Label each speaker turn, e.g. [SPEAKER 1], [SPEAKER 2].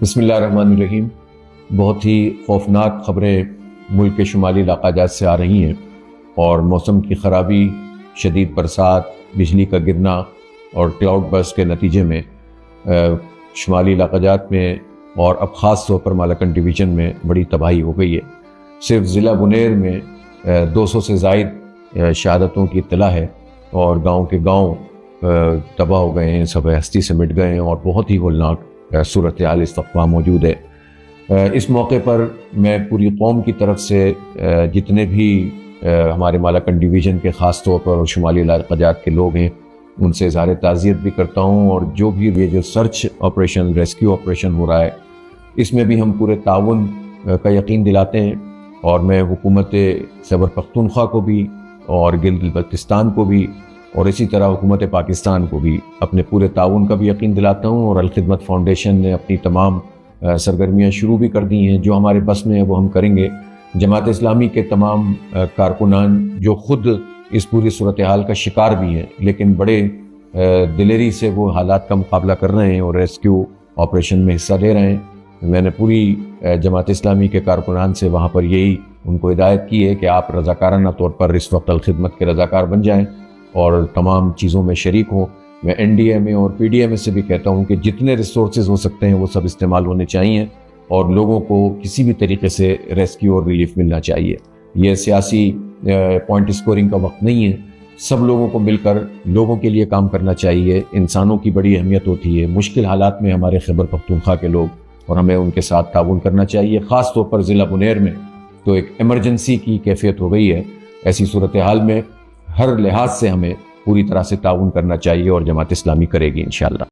[SPEAKER 1] بسم اللہ الرحمن الرحیم۔ بہت ہی خوفناک خبریں ملک کے شمالی علاقہ جات سے آ رہی ہیں، اور موسم کی خرابی، شدید برسات، بجلی کا گرنا اور کلاؤڈ برسٹ کے نتیجے میں شمالی علاقہ جات میں اور اب خاص طور پر مالاکنڈ ڈویژن میں بڑی تباہی ہو گئی ہے۔ صرف ضلع بنیر میں 200 سے زائد شہادتوں کی اطلاع ہے، اور گاؤں کے گاؤں تباہ ہو گئے ہیں، سب ہستی سے مٹ گئے ہیں، اور بہت ہی ہولناک صورتحال اس وقت موجود ہے۔ اس موقع پر میں پوری قوم کی طرف سے جتنے بھی ہمارے مالاکنڈ ڈویژن کے خاص طور پر اور شمالی علاقہ جات کے لوگ ہیں ان سے اظہار تعزیت بھی کرتا ہوں، اور جو بھی یہ جو سرچ آپریشن، ریسکیو آپریشن ہو رہا ہے، اس میں بھی ہم پورے تعاون کا یقین دلاتے ہیں، اور میں حکومت خیبر پختونخوا کو بھی اور گلگت بلتستان کو بھی اور اسی طرح حکومت پاکستان کو بھی اپنے پورے تعاون کا بھی یقین دلاتا ہوں۔ اور الخدمت فاؤنڈیشن نے اپنی تمام سرگرمیاں شروع بھی کر دی ہیں، جو ہمارے بس میں ہے وہ ہم کریں گے۔ جماعت اسلامی کے تمام کارکنان جو خود اس پوری صورتحال کا شکار بھی ہیں، لیکن بڑے دلیری سے وہ حالات کا مقابلہ کر رہے ہیں اور ریسکیو آپریشن میں حصہ لے رہے ہیں۔ میں نے پوری جماعت اسلامی کے کارکنان سے وہاں پر یہی ان کو ہدایت کی ہے کہ آپ رضاکارانہ طور پر اس وقت الخدمت کے رضاکار بن جائیں اور تمام چیزوں میں شریک ہوں۔ میں این ڈی ایم اے اور پی ڈی ایم اے سے بھی کہتا ہوں کہ جتنے ریسورسز ہو سکتے ہیں وہ سب استعمال ہونے چاہیے، اور لوگوں کو کسی بھی طریقے سے ریسکیو اور ریلیف ملنا چاہیے۔ یہ سیاسی پوائنٹ اسکورنگ کا وقت نہیں ہے، سب لوگوں کو مل کر لوگوں کے لیے کام کرنا چاہیے۔ انسانوں کی بڑی اہمیت ہوتی ہے مشکل حالات میں، ہمارے خیبر پختونخوا کے لوگ، اور ہمیں ان کے ساتھ تعاون کرنا چاہیے۔ خاص طور پر ضلع بنیر میں تو ایک ایمرجنسی کی کیفیت ہو گئی ہے۔ ایسی صورتحال میں ہر لحاظ سے ہمیں پوری طرح سے تعاون کرنا چاہیے، اور جماعت اسلامی کرے گی انشاءاللہ۔